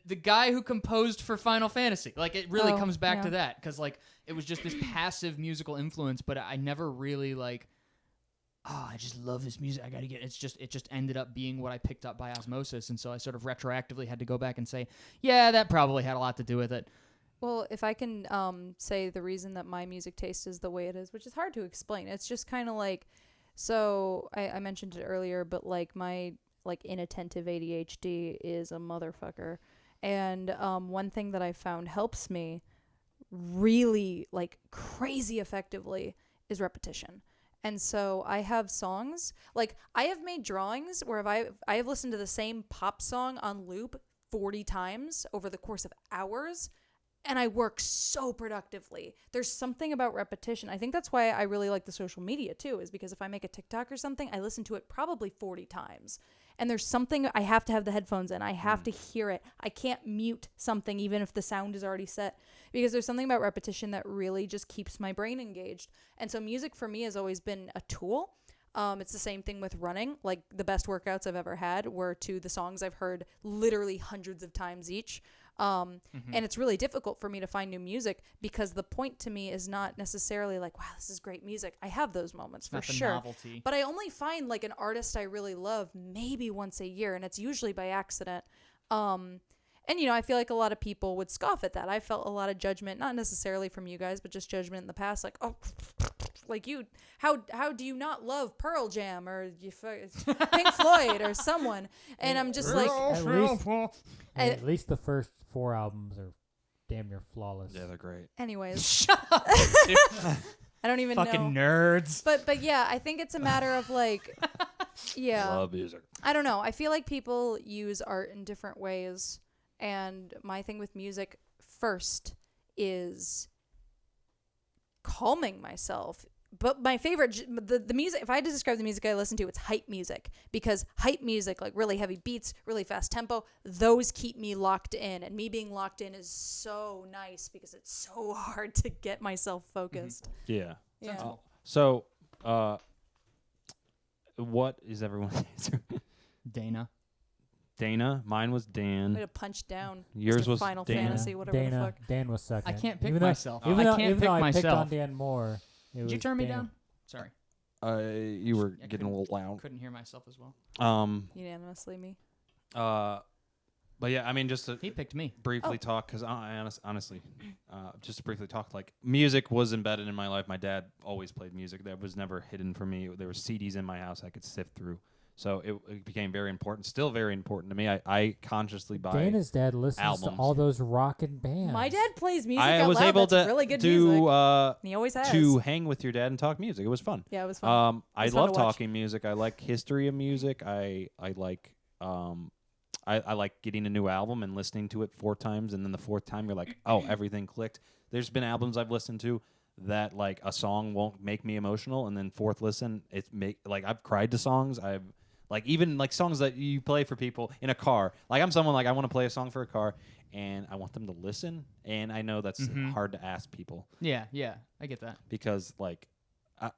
the guy who composed for Final Fantasy. Like it really comes back to that, because like it was just this passive musical influence, but I never really like, I just love this music, I gotta get it just ended up being what I picked up by osmosis, and so I sort of retroactively had to go back and say, yeah, that probably had a lot to do with it. Well, if I can say the reason that my music taste is the way it is, which is hard to explain. It's just kind of like, so I mentioned it earlier, but like my like inattentive ADHD is a motherfucker. And one thing that I found helps me really like crazy effectively is repetition. And so I have songs, like I have made drawings where I have listened to the same pop song on loop 40 times over the course of hours, and I work so productively. There's something about repetition. I think that's why I really like the social media too, is because if I make a TikTok or something, I listen to it probably 40 times. And there's something, I have to have the headphones in. I have to hear it. I can't mute something even if the sound is already set, because there's something about repetition that really just keeps my brain engaged. And so music for me has always been a tool. It's the same thing with running. Like the best workouts I've ever had were to the songs I've heard literally hundreds of times each. And it's really difficult for me to find new music, because the point to me is not necessarily like, wow, this is great music. I have those moments for sure. Novelty. But I only find like an artist I really love maybe once a year, and it's usually by accident. And, you know, I feel like a lot of people would scoff at that. I felt a lot of judgment, not necessarily from you guys, but just judgment in the past. Like, oh, like you, how do you not love Pearl Jam or Pink Floyd or someone? And I'm just like, At least the first 4 albums are damn near flawless. Yeah, they're great. anyways, Shut up, I don't even know. fucking nerds. But yeah, I think it's a matter of like, yeah. Love music. I don't know. I feel like people use art in different ways. And my thing with music first is calming myself. But my favorite, the music, if I had to describe the music I listen to, it's hype music. Because hype music, like really heavy beats, really fast tempo, those keep me locked in. And me being locked in is so nice because it's so hard to get myself focused. Yeah. Yeah. So, what is everyone's answer? Dana. Mine was Dan. Way to punch down. Yours Mr. was Final Dana. Fantasy, whatever the Dana, fuck. Dan was second. I can't pick Even though- myself. Even I though, can't even pick though I picked on myself. Dan more. Did you turn me down? Sorry, You were I getting a little loud. couldn't hear myself as well. Unanimously me. But yeah, I mean, just to He picked me. briefly talk, because honestly, just to briefly talk, like music was embedded in my life. My dad always played music. That was never hidden from me. There were CDs in my house I could sift through. So it became very important, still very important to me. I consciously buy Dana's dad listens albums. to all those rockin' bands. My dad plays music I out was loud. able That's to really good do music. And he always has. to hang with your dad and talk music. It was fun. Yeah, it was fun. I was fun love to watch. talking music. I like history of music. I like I like getting a new album and listening to it 4 times, and then the 4th time you're like, oh, everything clicked. There's been albums I've listened to that like a song won't make me emotional, and then 4th listen, like I've cried to songs. I've like even like songs that you play for people in a car. Like I'm someone like I want to play a song for a car, and I want them to listen. And I know that's hard to ask people Yeah, I get that. because like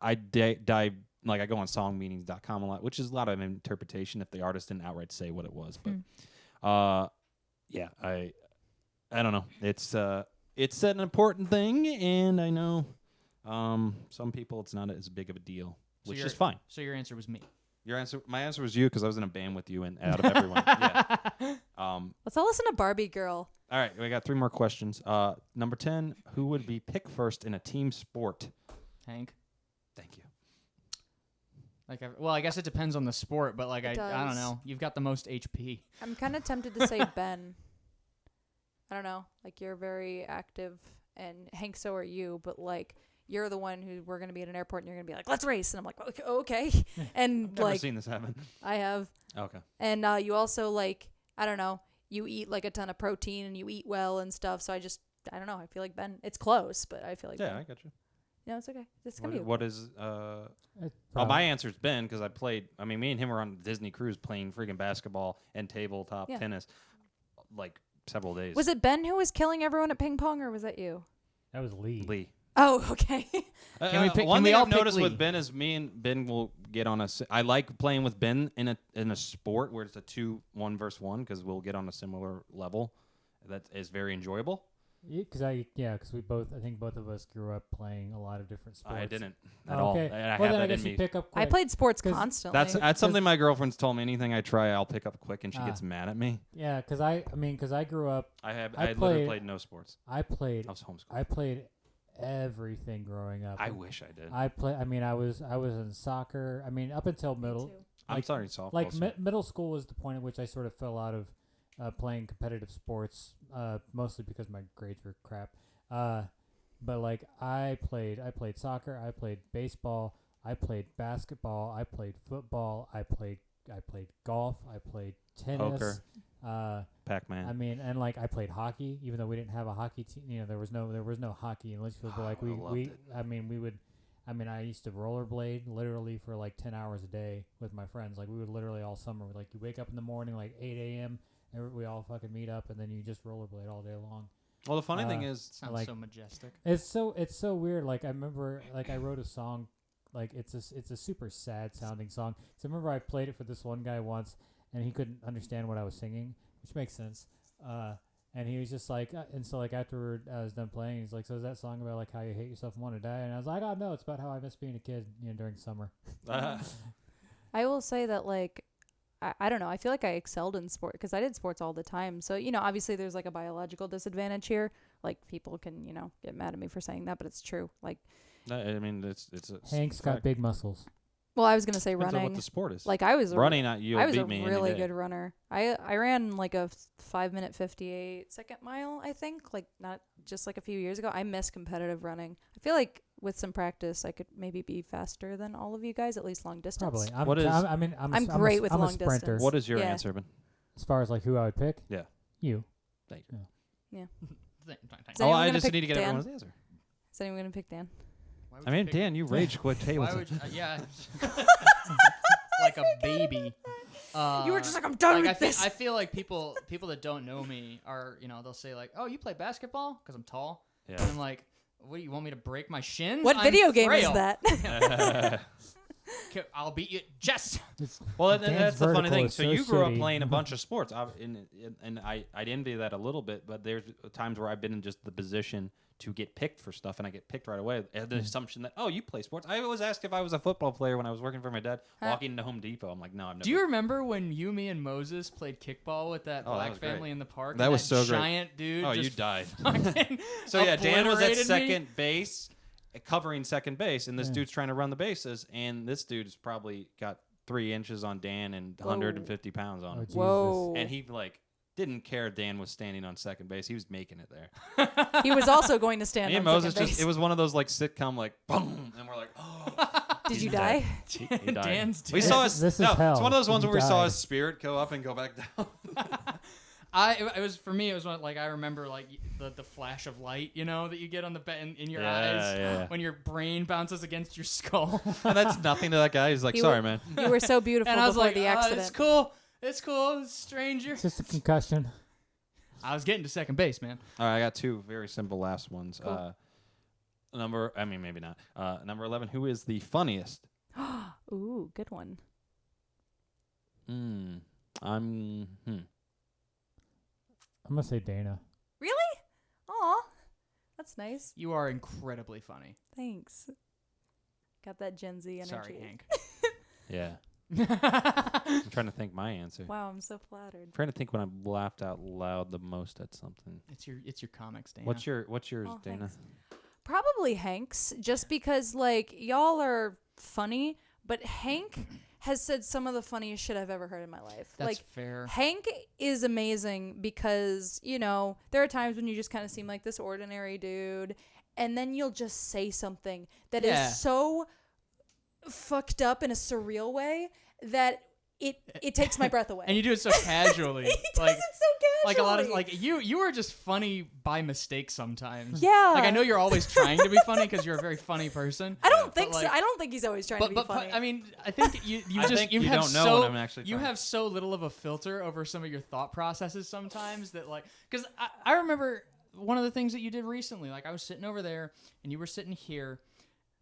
I dive like I go on songmeanings.com a lot, which is a lot of interpretation if the artist didn't outright say what it was. But yeah, I don't know. It's an important thing, and I know some people it's not as big of a deal, which is fine. So your answer was me. My answer was you because I was in a band with you, and out of everyone, yeah. Let's all listen to Barbie Girl. All right, we got 3 more questions. Number 10, who would be pick first in a team sport? Hank. Thank you. I guess it depends on the sport, but like I don't does. know. You've got the most HP. I'm kind of tempted to say Ben. I don't know. Like, you're very active, and Hank, so are you, but like, you're the one who we're going to be at an airport and you're going to be like, let's race. And I'm like, okay. And I've never like, seen this happen. I have. Okay. And you also like, I don't know, you eat like a ton of protein and you eat well and stuff. So I don't know. I feel like Ben, it's close, but I feel like Ben. I got you. No, it's okay. It's going to be okay. What is, my answer's Ben because me and him were on a Disney cruise playing freaking basketball and tabletop tennis like several days. Was it Ben who was killing everyone at ping pong, or was that you? That was Lee. Oh, okay. One thing I've noticed with Ben is me and Ben will get on I like playing with Ben in a sport where it's a 2-1 versus 1 because we'll get on a similar level. That is very enjoyable. Because I think both of us grew up playing a lot of different sports. I didn't at all. Okay. I Well, have then I that in guess me. you pick up quick. I played sports 'Cause constantly. That's something my girlfriend's told me. Anything I try, I'll pick up quick, and she gets mad at me. Yeah, because I grew up. I literally played no sports. I was homeschooled. I played everything growing up. I wish I did. I was in soccer. I mean, up until middle. I'm sorry, softball. Like middle school was the point at which I sort of fell out of playing competitive sports, mostly because my grades were crap. But like I played soccer, I played baseball, I played basketball, I played football, I played golf, I played tennis, poker, Pac-Man. I mean, and like I played hockey, even though we didn't have a hockey team. You know, there was no hockey in Litchfield. But like I used to rollerblade literally for like 10 hours a day with my friends. Like we would literally all summer. Like you wake up in the morning like 8 a.m. and we all fucking meet up, and then you just rollerblade all day long. Well, the funny thing is, sounds like, so majestic. It's so weird. Like I remember, like I wrote a song, like it's a super sad sounding song. So I remember I played it for this one guy once, and he couldn't understand what I was singing, which makes sense. And he was just like, and so like after I was done playing, he's like, so is that song about like how you hate yourself and want to die? And I was like, oh no, it's about how I miss being a kid, during summer. I will say that like. I don't know. I feel like I excelled in sport because I did sports all the time. So, obviously there's like a biological disadvantage here. Like people can, get mad at me for saying that, but it's true. Like, I mean, it's Hank's got big muscles. Well, I was going to say Depends on running. what the sport is. Like I was running, I was a me really any day. good runner. I ran like a 5-minute 58-second mile, I think, like not just like a few years ago. I miss competitive running. I feel like with some practice, I could maybe be faster than all of you guys, at least long distance. Probably. I'm great with long sprinter. distance. What is your Yeah. answer, Ben? As far as like who I would pick? Yeah. You. Thank you. Yeah. Thank Is Oh, anyone I gonna just pick need to get Dan? everyone's answer. Is anyone going to pick Dan? I mean, Dan, you rage quit tables. Why would you, yeah. Like a baby. You were just like, I'm done with this. I feel like people that don't know me are, they'll say like, oh, you play basketball? Because I'm tall. Yeah. And I'm like, what, do you want me to break my shins? What I'm video game frail. is that? I'll beat you. Just. Well, Dan's that's the funny vertical thing. is So so you grew up shitty. playing a bunch of sports, and I'd envy that a little bit. But there's times where I've been in just the position to get picked for stuff, and I get picked right away. I had the assumption that, oh, you play sports. I was asked if I was a football player when I was working for my dad, walking into Home Depot. I'm like, no, I'm never. Do you remember when you, me, and Moses played kickball with that Oh, that black was family great. in the park? That and was so great. giant dude. Oh, you just died. fucking So yeah, Dan was at obliterated me? second base, covering second base, and this dude's trying to run the bases, and this dude's probably got 3 inches on Dan and 150 pounds on him. Jesus. Whoa. And he didn't care Dan was standing on second base. He was making it there. He was also going to stand Me and on Moses second base. it was one of those sitcom boom, and we're like, oh. Did you die? He died. Dan's We dead. saw his. This is no, hell. it's one of those ones He where we saw died. his spirit go up and go back down. It was for me. It was one, I remember the flash of light, that you get on the in your eyes yeah. when your brain bounces against your skull. And that's nothing to that guy. He's like, You sorry, were- man. You were so beautiful And I was before like, the accident. it's cool. It's cool, stranger. It's just a concussion. I was getting to second base, man. All right, I got 2 very simple last ones. Cool. maybe not. Number 11. Who is the funniest? Ooh, good one. I'm gonna say Dana. Really? Aw, that's nice. You are incredibly funny. Thanks. Got that Gen Z energy. Sorry, Hank. Yeah. I'm trying to think my answer. Wow, I'm so flattered. I'm trying to think when I've laughed out loud the most at something. It's your comics, Dana. What's yours, Oh, Dana? thanks. Probably Hank's, just because like y'all are funny, but Hank has said some of the funniest shit I've ever heard in my life. That's like fair. Hank is amazing because, you know, there are times when you just kind of seem like this ordinary dude, and then you'll just say something that is so fucked up in a surreal way that it takes my breath away. And you do it so casually. He does it so casually. Like a lot of you are just funny by mistake sometimes. Yeah. Like I know you're always trying to be funny because you're a very funny person. I don't think so. I don't think he's always trying to be funny. I mean, I think you I just think you you have don't know so when I'm actually you trying. have so little of a filter over some of your thought processes sometimes that like because I remember one of the things that you did recently. Like I was sitting over there and you were sitting here,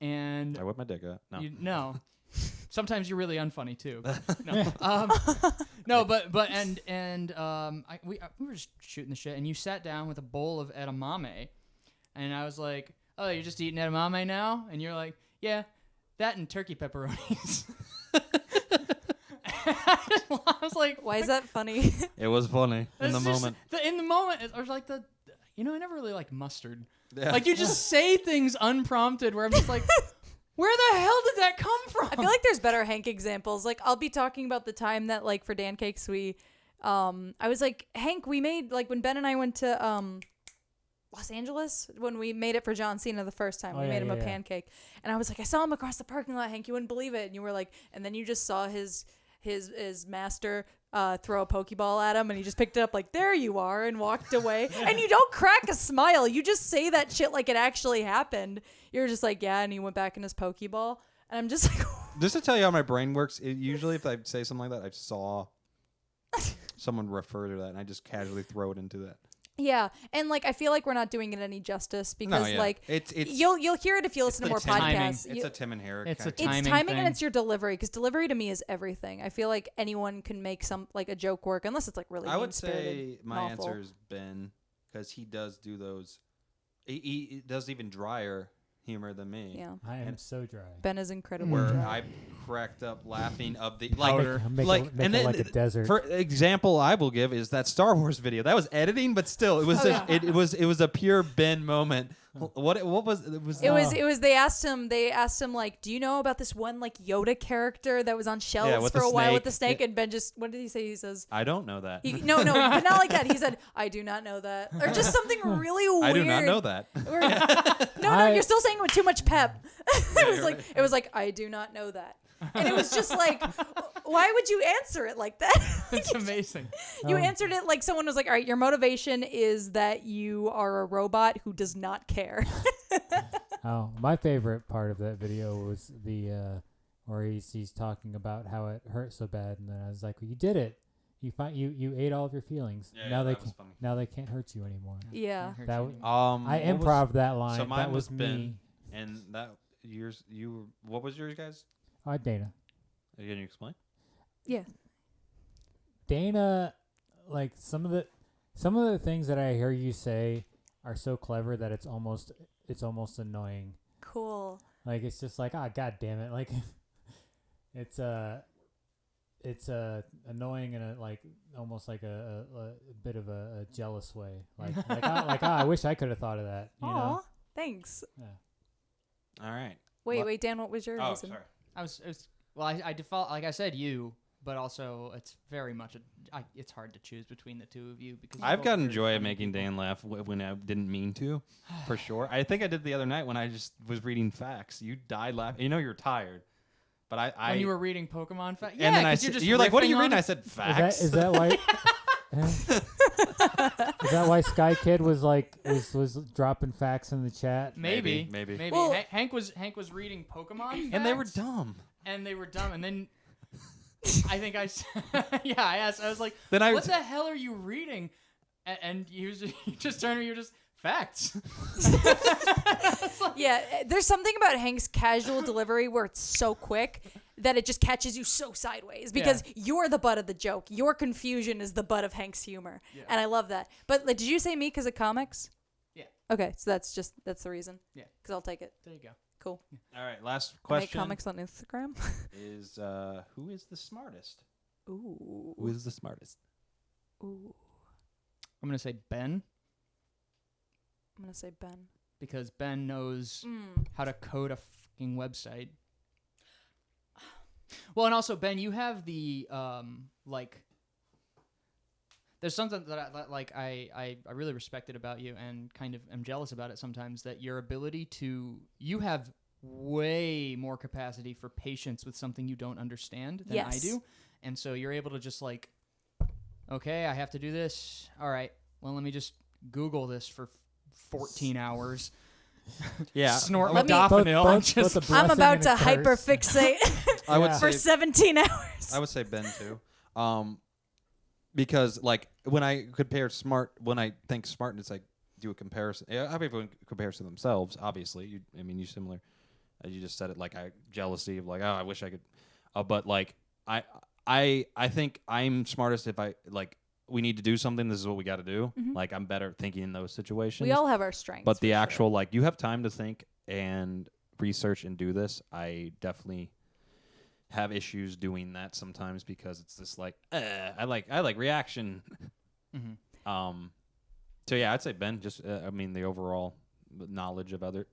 and I whipped my dick out. No. no. Sometimes you're really unfunny too. No, but we were just shooting the shit, and you sat down with a bowl of edamame, and I was like, "Oh, you're just eating edamame now?" And you're like, "Yeah, that and turkey pepperonis." I was like, Why is that funny? It was funny in the moment. In the moment, it was like I never really liked mustard. Yeah. Like you just say things unprompted, where I'm just like. Where the hell did that come from? I feel like there's better Hank examples. Like I'll be talking about the time that like for Dancakes we I was like, Hank, we made like when Ben and I went to Los Angeles when we made it for John Cena the first time. We made him a pancake. And I was like, I saw him across the parking lot, Hank, you wouldn't believe it. And you were like, and then you just saw his master throw a Pokeball at him, and he just picked it up like, there you are, and walked away. And you don't crack a smile. You just say that shit like it actually happened. You're just like, yeah, and he went back in his Pokeball. And I'm just like... Just to tell you how my brain works, usually if I say something like that, I saw someone refer to that, and I just casually throw it into that. Yeah, and like I feel like we're not doing it any justice because like it's you'll hear it if you listen to more podcasts. It's a Tim and Eric. It's kind a of It's timing timing thing. and it's your delivery, because delivery to me is everything. I feel like anyone can make some like a joke work unless it's like really. I would mean-spirited say my and awful. answer is Ben, because he does do those. He does even drier humor than me. Yeah, I am so dry. Ben is incredible. Where dry. I cracked up laughing of the Powder. Make it like a desert. For example, I will give is that Star Wars video. That was editing, but still, it was it was a pure Ben moment. What was it? It was they asked him like, do you know about this one like Yoda character that was on shelves with for the a while snake. with the snake, and Ben just, what did he say? He says, I don't know that. no, but not like that. He said, I do not know that, or just something really weird. I do not know that. No, you're still saying it with too much pep. It was like I do not know that, and it was just like, why would you answer it like that? It's amazing. You answered it like someone was like, all right, your motivation is that you are a robot who does not care. Oh, my favorite part of that video was the where he's talking about how it hurt so bad, and then I was like, well, you did it. You ate all of your feelings. Now they can't hurt you anymore. Yeah. That I what improv that line. So mine that was Ben, me. and that yours. What was yours, guys? Dana. Can you explain? Yeah. Dana, like some of the things that I hear you say are so clever that it's almost annoying. Cool. Like it's just like, god damn it, like it's annoying in a like almost like a bit of a jealous way. I wish I could have thought of that. You know? Thanks. Yeah. All right. Wait, Dan, what was your Oh, reason? sorry. I default, like I said, you, but also it's very much it's hard to choose between the two of you because I've gotten joy at making Dan laugh when I didn't mean to, for sure. I think I did the other night when I just was reading facts. You died laughing. You know you're tired, but when you were reading Pokemon facts. And then you're like, "What are you reading?" On I said, "Facts." Is that why? Is that why Sky Kid was like was dropping facts in the chat? Maybe. Well, Hank was reading Pokemon facts, and they were dumb. And then I think I asked. I was like, Then what the hell are you reading? And you just turned to me. You're just Facts. Yeah, there's something about Hank's casual delivery where it's so quick that it just catches you so sideways because you're the butt of the joke. Your confusion is the butt of Hank's humor. Yeah. And I love that. But like, did you say me because of comics? Yeah. Okay, so that's the reason. Yeah. Because I'll take it. There you go. Cool. All right, last I make question comics on Instagram. is who is the smartest? Ooh. Who is the smartest? Ooh. I'm going to say Ben. I'm going to say Ben. Because Ben knows how to code a fucking website. Well, and also, Ben, you have the, like... There's something that I really respected about you and kind of am jealous about it sometimes, that your ability to... You have way more capacity for patience with something you don't understand than I do. And so you're able to just like, okay, I have to do this. All right, well, let me just Google this for 14 hours. Yeah. Snort Let me- modafinil. I'm about to hyperfixate I would for say 17 hours. I would say Ben too. Because like when I think smartness, I do a comparison. Everyone compares to themselves, obviously. You similar. You just said it like jealousy of like, oh, I wish I could. But like I think I'm smartest if I like. We need to do something. This is what we got to do. Mm-hmm. Like I'm better at thinking in those situations. We all have our strengths. But the actual like you have time to think and research and do this. I definitely have issues doing that sometimes because it's just like I like reaction. Mm-hmm. So yeah, I'd say Ben. Just the overall knowledge of other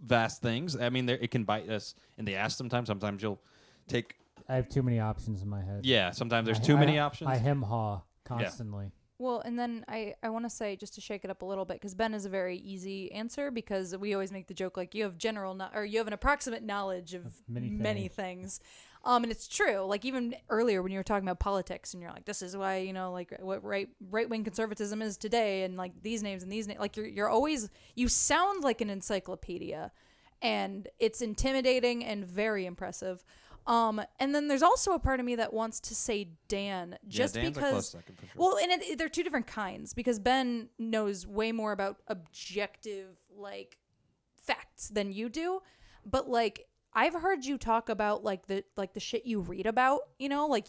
vast things. I mean, it can bite us in the ass sometimes. Sometimes you'll take. I have too many options in my head. Yeah, sometimes there's too many options. I hem-haw constantly. Well, and then I want to say, just to shake it up a little bit, because Ben is a very easy answer, because we always make the joke like you have you have an approximate knowledge of many things. And it's true. Like even earlier when you were talking about politics, and you're like, this is why like what right wing conservatism is today, and like these names and these names. Like you're always, you sound like an encyclopedia, and it's intimidating and very impressive. And then there's also a part of me that wants to say Dan, just Dan's because. A close second for sure. Well, and they're two different kinds, because Ben knows way more about objective like facts than you do, but like I've heard you talk about like the shit you read about, like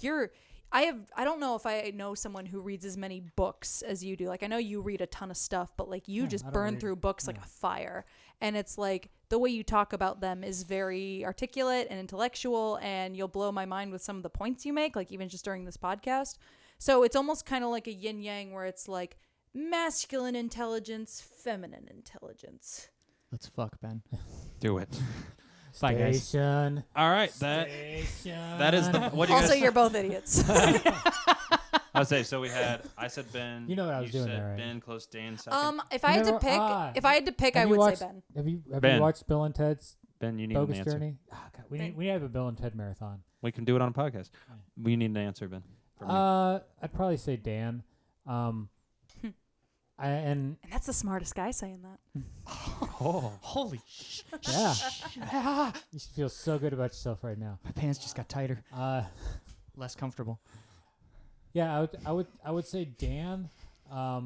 I don't know if I know someone who reads as many books as you do. Like I know you read a ton of stuff, but like you just burn through books like a fire. And it's like the way you talk about them is very articulate and intellectual, and you'll blow my mind with some of the points you make, like even just during this podcast. So it's almost kind of like a yin yang, where it's like masculine intelligence, feminine intelligence. Let's fuck, Ben. Do it. Bye, guys. Station. All right, that is the. What do you Also, guys? you're both idiots. I would say so. I said Ben. You know what I was doing said there, right? Ben, close Dan, second. If I had to pick, I would say Ben. Have you Ben. watched Bill and Ted's Ben, you need an Bogus answer. Journey? Oh, God, we need to have a Bill and Ted marathon. We can do it on a podcast. We need an answer, Ben. from you. I'd probably say Dan. And that's the smartest guy saying that. Oh, Holy shit. yeah, you should feel so good about yourself right now. My pants just got tighter. Less comfortable. Yeah, I would say Dan. I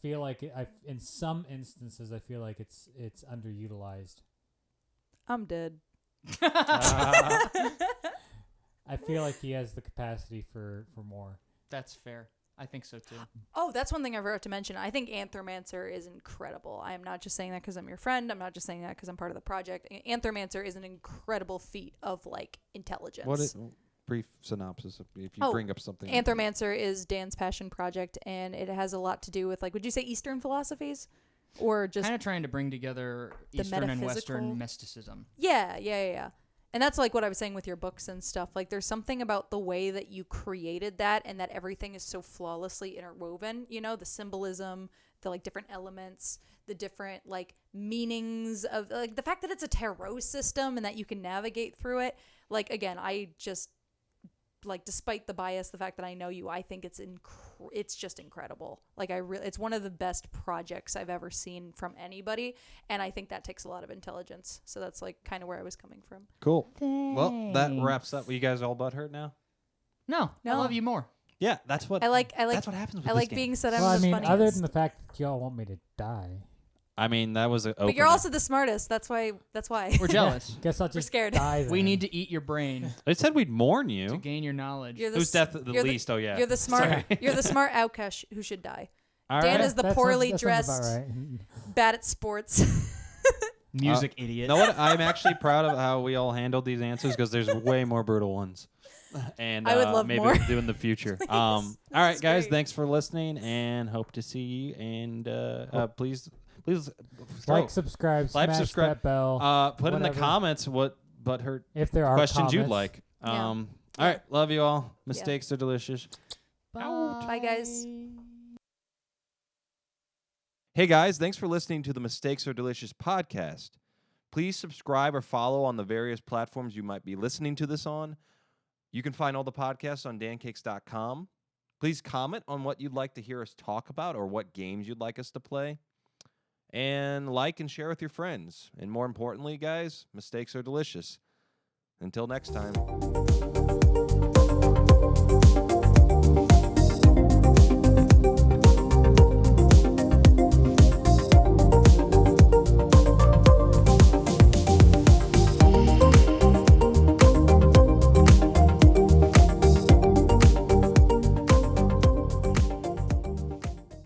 feel like in some instances I feel like it's underutilized. I'm dead. I feel like he has the capacity for more. That's fair. I think so too. Oh, that's one thing I forgot to mention. I think Anthromancer is incredible. I am not just saying that because I'm your friend. I'm not just saying that because I'm part of the project. Anthromancer is an incredible feat of like intelligence. what is brief synopsis if you bring up something? Anthromancer is Dan's passion project, and it has a lot to do with like, would you say Eastern philosophies, or just kind of trying to bring together the Eastern and metaphysical? Western mysticism. Yeah. And that's like what I was saying with your books and stuff. Like there's something about the way that you created that, and that everything is so flawlessly interwoven, the symbolism, the like different elements, the different like meanings of like the fact that it's a tarot system and that you can navigate through it. Like, again, I just like, despite the bias, the fact that I know you, I think it's just incredible. Like it's one of the best projects I've ever seen from anybody, and I think that takes a lot of intelligence. So that's like kind of where I was coming from. Cool. Well, that wraps up. You guys all butthurt now? No, I love you more. Yeah, that's what. I like. That's what happens with I this like game. being said I'm Well, I the mean, funniest. other than the fact that y'all want me to die. I mean, that was a. but you're also the smartest. That's why. We're jealous. Guess I'll just scared. die then. We need to eat your brain They said we'd mourn to you. gain your knowledge. You're the Who's s- death the you're least? Oh yeah. You're the smart. Sorry. You're the smart outcast who should die. All Dan right. is the That poorly sounds dressed, about right. bad at sports. Music idiot. You know what? I'm actually proud of how we all handled these answers because there's way more brutal ones. And I would love maybe more. we'll do in the future. All right, That's guys. great. Thanks for listening, and hope to see you. And please, Like, subscribe, smash subscribe. that bell. Put in the whatever. comments what butthurt If there are questions you'd comments. like. Yeah. All right, love you all. Mistakes are delicious. Bye, guys. Hey guys, thanks for listening to the Mistakes Are Delicious podcast. Please subscribe or follow on the various platforms you might be listening to this on. You can find all the podcasts on dancakes.com. Please comment on what you'd like to hear us talk about or what games you'd like us to play. And like and share with your friends. And more importantly, guys, mistakes are delicious. Until next time.